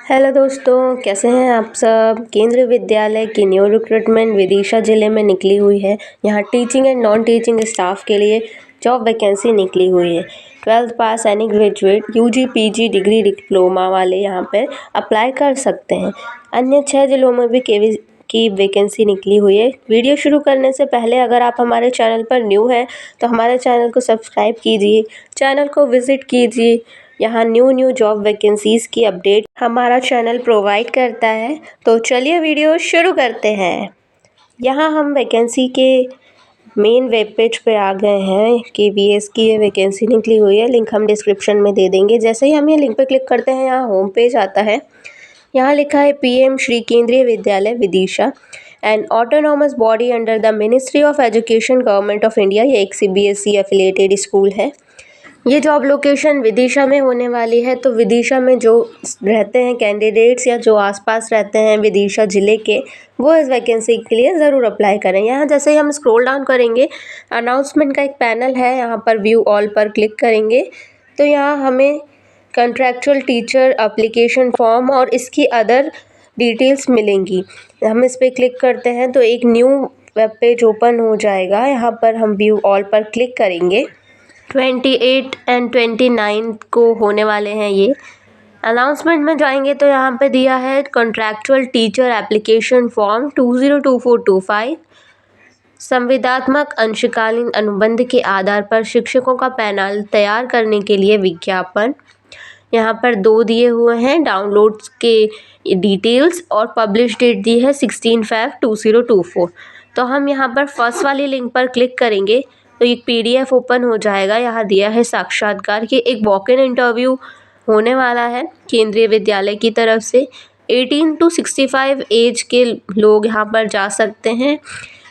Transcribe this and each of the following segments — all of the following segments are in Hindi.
हेलो दोस्तों, कैसे हैं आप सब। केंद्रीय विद्यालय की न्यू रिक्रूटमेंट विदिशा ज़िले में निकली हुई है। यहाँ teaching and non teaching staff के लिए जॉब वैकेंसी निकली हुई है। 12th pass any graduate UG PG degree diploma वाले यहाँ पर अप्लाई कर सकते हैं। अन्य 6 ज़िलों में भी की वैकेंसी निकली हुई है। वीडियो शुरू करने से पहले अगर आप हमारे चैनल पर न्यू हैं तो हमारे चैनल को सब्सक्राइब कीजिए, चैनल को विज़िट कीजिए। यहाँ न्यू जॉब वैकेंसीज़ की अपडेट हमारा चैनल प्रोवाइड करता है। तो चलिए वीडियो शुरू करते हैं। यहाँ हम वैकेंसी के मेन वेब पेज पे आ गए हैं। KVS की ये वैकेंसी निकली हुई है। लिंक हम डिस्क्रिप्शन में दे देंगे। जैसे ही हम ये लिंक पे क्लिक करते हैं, यहाँ होम पेज आता है। यहाँ लिखा है PM श्री केंद्रीय विद्यालय Vidisha and autonomous body under the ministry of education government of India. ये एक CBSE एफिलिएटेड स्कूल है। ये जॉब लोकेशन विदिशा में होने वाली है। तो विदिशा में जो रहते हैं कैंडिडेट्स या जो आसपास रहते हैं विदिशा ज़िले के, वो इस वैकेंसी के लिए ज़रूर अप्लाई करें। यहाँ जैसे ही हम स्क्रॉल डाउन करेंगे, अनाउंसमेंट का एक पैनल है। यहाँ पर व्यू ऑल पर क्लिक करेंगे तो यहाँ हमें कंट्रैक्चुअल टीचर एप्लीकेशन फॉर्म और इसकी अदर डिटेल्स मिलेंगी। हम इस पर क्लिक करते हैं तो एक न्यू वेब पेज ओपन हो जाएगा। यहाँ पर हम व्यू ऑल पर क्लिक करेंगे। 28 एंड 29 को होने वाले हैं ये। अनाउंसमेंट में जाएंगे तो यहाँ पे दिया है कॉन्ट्रैक्चुअल टीचर एप्लीकेशन फॉर्म 202425। संविदात्मक अंशकालीन अनुबंध के आधार पर शिक्षकों का पैनल तैयार करने के लिए विज्ञापन। यहाँ पर 2 दिए हुए हैं डाउनलोड के डिटेल्स और पब्लिश डेट दी है 16 Feb 2024। तो हम यहाँ पर फर्स्ट वाली लिंक पर क्लिक करेंगे तो एक PDF ओपन हो जाएगा। यहाँ दिया है साक्षात्कार के एक वॉक इन इंटरव्यू होने वाला है केंद्रीय विद्यालय की तरफ से। 18 to 65 एज के लोग यहाँ पर जा सकते हैं।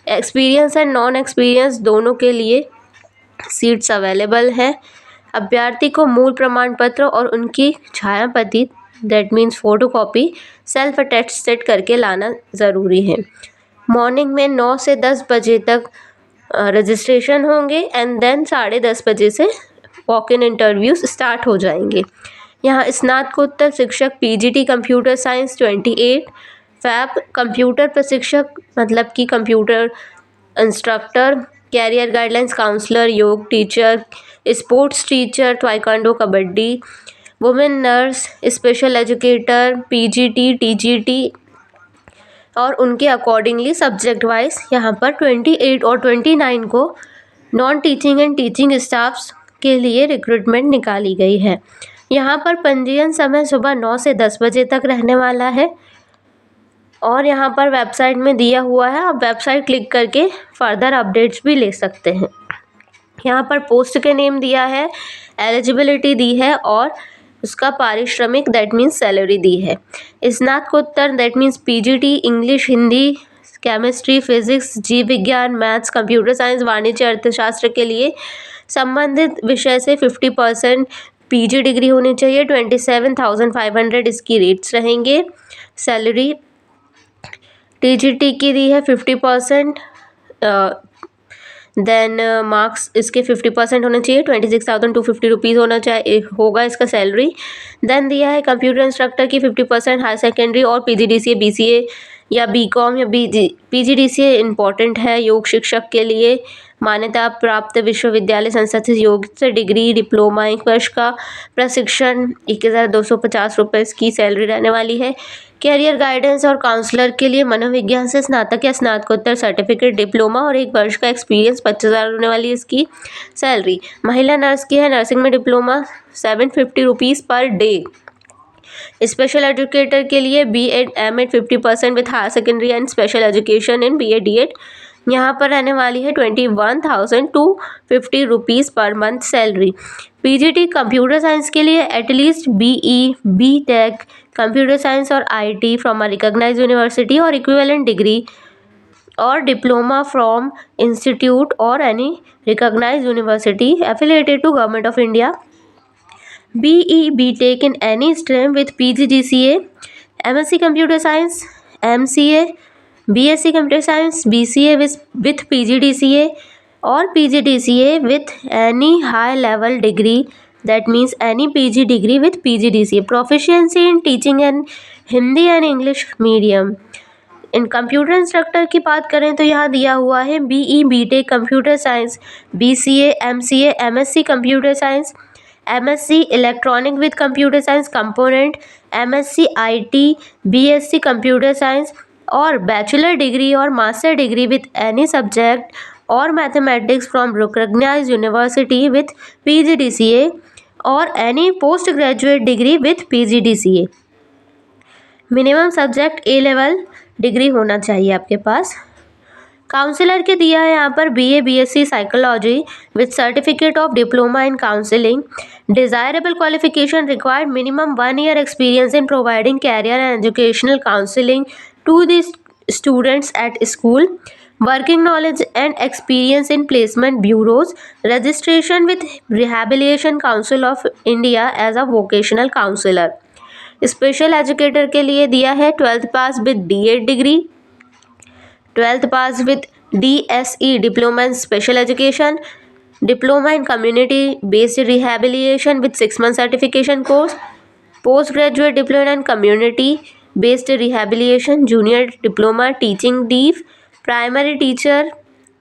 एक्सपीरियंस एंड नॉन एक्सपीरियंस दोनों के लिए सीट्स अवेलेबल हैं। अभ्यर्थी को मूल प्रमाण पत्र और उनकी छायाप्रति that means photocopy self attested करके लाना ज़रूरी है। मॉर्निंग में 9 से 10 बजे तक रजिस्ट्रेशन होंगे एंड देन 10:30 बजे से वॉक इन इंटरव्यूज़ स्टार्ट हो जाएंगे। यहाँ स्नातकोत्तर शिक्षक PGT computer science 28 Feb, computer प्रशिक्षक मतलब कि computer instructor, career guidelines counsellor, yoga teacher, sports teacher, taekwondo kabaddi, women nurse, special educator, PGT TGT और उनके अकॉर्डिंगली सब्जेक्ट वाइज यहाँ पर 28 और 29 को non teaching and teaching staffs के लिए रिक्रूटमेंट निकाली गई है। यहाँ पर पंजीयन समय सुबह 9 से 10 बजे तक रहने वाला है और यहाँ पर वेबसाइट में दिया हुआ है। आप वेबसाइट क्लिक करके फर्दर अपडेट्स भी ले सकते हैं। यहाँ पर पोस्ट के नेम दिया है, एलिजिबिलिटी दी है और उसका पारिश्रमिक दैट मीन्स सैलरी दी है। स्नातकोत्तर that means PGT English, Hindi, chemistry, physics, जीव विज्ञान, मैथ्स, कंप्यूटर साइंस, वाणिज्य, अर्थशास्त्र के लिए संबंधित विषय से 50% PG डिग्री होनी चाहिए। 27,500 इसकी रेट्स रहेंगे। सैलरी TGT की दी है 50%, देन मार्क्स इसके 50% होना चाहिए। 26,250 रुपीज़ होगा इसका सैलरी। देन दिया है कंप्यूटर इंस्ट्रक्टर की 50%, हाई सेकेंडरी और PGDCA BCA या BCom या PGDCA इम्पॉर्टेंट है। योग शिक्षक के लिए मान्यता प्राप्त विश्वविद्यालय संस्था से योग से डिग्री डिप्लोमा 1 वर्ष का प्रशिक्षण 21,250 रुपये की सैलरी रहने वाली है। कैरियर गाइडेंस और काउंसलर के लिए मनोविज्ञान से स्नातक या स्नातकोत्तर सर्टिफिकेट डिप्लोमा और 1 वर्ष का एक्सपीरियंस 25,000 होने वाली इसकी सैलरी। महिला नर्स की है, नर्सिंग में diploma 750 rupees per day. Special educator के लिए B.Ed M.Ed 50% with higher secondary and special education in B.Ed D.Ed यहाँ पर रहने वाली है 21,250 rupees per month salary. PGT computer science के लिए at least BE B.Tech computer science और IT from a recognised university और इक्विवेलेंट डिग्री और डिप्लोमा फ्रॉम इंस्टीट्यूट और any recognised university affiliated to government of India. BE B.Tech in any stream with PGDCA, MSc Computer Science, MCA, BSc Computer Science, BCA with PGDCA और PGDCA with any high level degree that means any PG degree with PGDCA. Proficiency in teaching and Hindi and English medium. In computer instructor की बात करें तो यहाँ दिया हुआ है BE BTech computer science, BCA MCA MSc computer science, MSc electronic with computer science component, MSc IT, BSc computer science और बैचलर डिग्री और master degree with any subject और mathematics from recognised university with PGDCA और any post graduate degree with PGDCA. Minimum subject A level degree होना चाहिए आपके पास. काउंसलर के दिया है यहाँ पर BA BSc psychology with certificate of diploma in counselling. Desirable qualification required minimum 1 year experience in providing career and educational counselling to the students at school. Working knowledge and experience in placement bureaus. Registration with rehabilitation council of India as a vocational counsellor. Special educator के लिए दिया है 12th pass with D.Ed degree, 12th pass with DSE diploma in special education, diploma in community based rehabilitation with 6 month certification course, post graduate diploma in community based rehabilitation, junior diploma teaching deaf, primary teacher,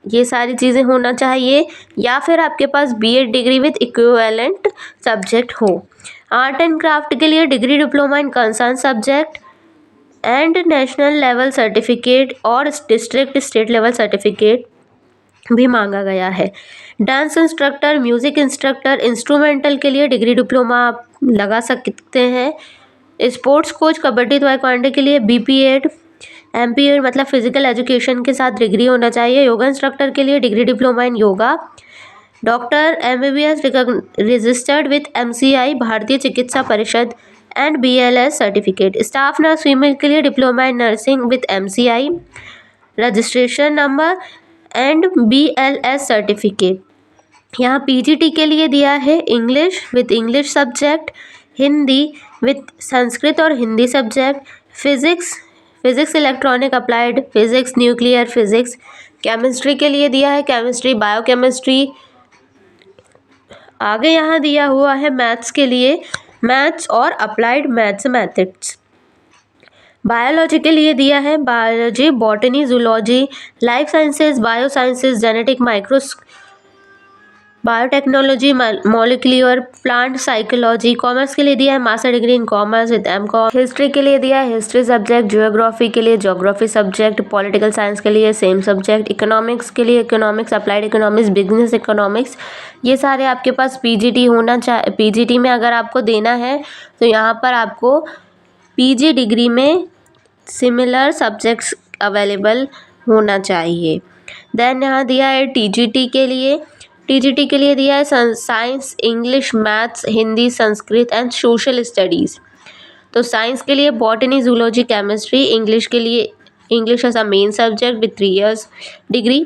ये सारी चीज़ें होना चाहिए. या फिर आपके पास B.Ed degree with equivalent subject हो. आर्ट एंड क्राफ्ट के लिए degree diploma in concern subject and national level certificate और डिस्ट्रिक्ट स्टेट लेवल सर्टिफिकेट भी मांगा गया है. Dance instructor, music instructor, instrumental के लिए डिग्री डिप्लोमा आप लगा सकते हैं. स्पोर्ट्स कोच कबड्डी ताइक्वांडो के लिए BPEd MPEd मतलब फिजिकल एजुकेशन के साथ डिग्री होना चाहिए. योगा इंस्ट्रक्टर के लिए degree diploma in yoga. Doctor MBBS registered with MCI भारतीय चिकित्सा परिषद and BLS certificate. Staff nurse female के लिए diploma in nursing with MCI registration number and BLS certificate. यहाँ PGT के लिए दिया है English with English subject, Hindi with Sanskrit और Hindi subject, physics electronic applied physics, nuclear physics. Chemistry के लिए दिया है केमिस्ट्री, बायोकेमिस्ट्री. आगे यहाँ दिया हुआ है मैथ्स के लिए मैथ्स और अप्लाइड मैथमेटिक्स. बायोलॉजी के लिए दिया है biology, botany, zoology, life sciences, bio sciences, genetic, biotechnology, molecular, plant psychology. Commerce के लिए दिया है master degree in commerce with MCom. History के लिए दिया है हिस्ट्री सब्जेक्ट, ज्योग्राफी के लिए ज्योग्राफी सब्जेक्ट, पॉलिटिकल साइंस के लिए सेम सब्जेक्ट, इकोनॉमिक्स के लिए economics, applied economics, business economics. ये सारे आपके पास PGT होना चाहिए. PGT में अगर आपको देना है तो यहाँ पर आपको PG डिग्री में सिमिलर सब्जेक्ट्स अवेलेबल होना चाहिए. देन यहाँ दिया है TGT के लिए दिया है science, English, maths, Hindi, Sanskrit and social studies. तो साइंस के लिए बॉटनी, जूलॉजी, केमिस्ट्री. इंग्लिश के लिए English as a main subject with 3 years degree.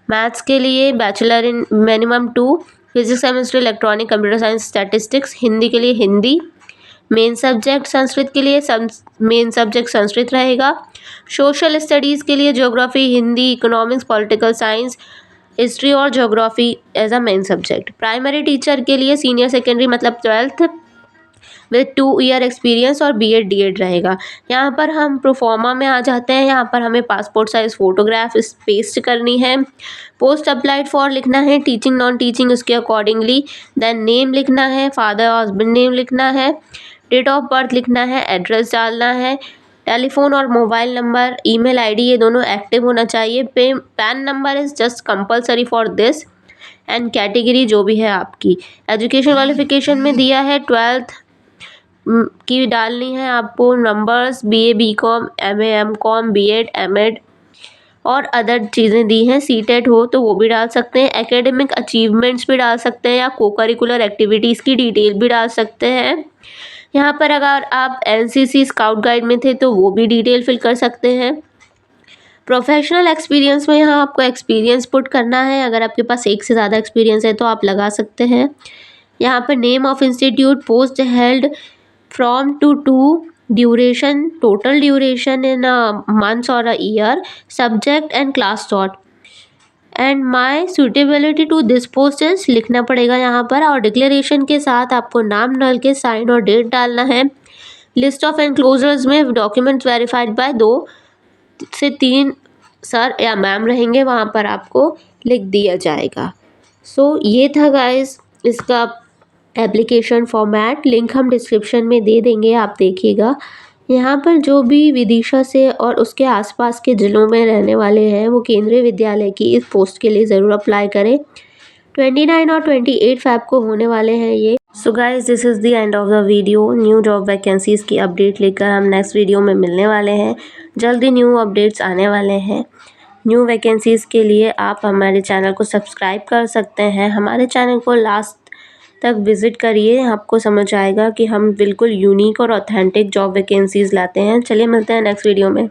Maths के लिए bachelor in minimum 2, physics, chemistry, electronic, computer science, statistics. Hindi के लिए हिंदी मेन सब्जेक्ट. संस्कृत के लिए मेन सब्जेक्ट संस्कृत रहेगा. सोशल स्टडीज़ के लिए geography, Hindi, economics, political science, history और geography as a main subject. Primary teacher के लिए सीनियर सेकेंडरी मतलब 12th विद 2 year एक्सपीरियंस और B.Ed D.Ed रहेगा. यहाँ पर हम प्रोफॉर्मा में आ जाते हैं. यहाँ पर हमें पासपोर्ट साइज फ़ोटोग्राफ पेस्ट करनी है. पोस्ट अप्लाइड फॉर लिखना है, टीचिंग नॉन टीचिंग उसके अकॉर्डिंगली. देन नेम लिखना है, फादर हस्बैंड नेम लिखना है, डेट ऑफ बर्थ लिखना है, एड्रेस डालना है, टेलीफोन और मोबाइल नंबर, ईमेल आईडी ये दोनों एक्टिव होना चाहिए. Pan number is just compulsory for this and category जो भी है आपकी. एजुकेशन क्वालिफिकेशन में दिया है 12th की डालनी है आपको. Numbers BA BCom MA MCom B.Ed M.Ed और अदर चीज़ें दी हैं. CTET हो तो वो भी डाल सकते हैं. एकेडमिक अचीवमेंट्स भी डाल सकते हैं या को करिकुलर एक्टिविटीज़ की डिटेल भी डाल सकते हैं. यहाँ पर अगर आप NCC स्काउट गाइड में थे तो वो भी डिटेल फिल कर सकते हैं. प्रोफेशनल एक्सपीरियंस में यहाँ आपको एक्सपीरियंस पुट करना है. अगर आपके पास एक से ज़्यादा एक्सपीरियंस है तो आप लगा सकते हैं. यहाँ पर name of institute, post held from to duration, total duration in months और a year, subject and class taught. And my suitability to this post is लिखना पड़ेगा यहाँ पर, और डिक्लेरेशन के साथ आपको नाम डाल के साइन और डेट डालना है। लिस्ट ऑफ एनक्लोजर्स में डॉक्यूमेंट्स वेरीफाइड बाय 2 से 3 सर या मैम रहेंगे, वहाँ पर आपको लिख दिया जाएगा। सो ये था गाइस इसका एप्लीकेशन फॉर्मेट, लिंक हम डिस्क्रिप्शन में दे देंगे, आप देखिएगा। यहाँ पर जो भी विदिशा से और उसके आसपास के ज़िलों में रहने वाले हैं वो केंद्रीय विद्यालय की इस पोस्ट के लिए ज़रूर अप्लाई करें। 29 और 28 फ़ैब को होने वाले हैं ये। So guys this is the end of the video. New job vacancies की अपडेट लेकर हम नेक्स्ट वीडियो में मिलने वाले हैं। जल्दी न्यू अपडेट्स आने वाले हैं। न्यू वैकेंसीज़ के लिए आप हमारे चैनल को सब्सक्राइब कर सकते हैं। हमारे चैनल को लास्ट तक विज़िट करिए, आपको समझ आएगा कि हम बिल्कुल यूनिक और ऑथेंटिक जॉब वैकेंसीज़ लाते हैं। चलिए मिलते हैं नेक्स्ट वीडियो में।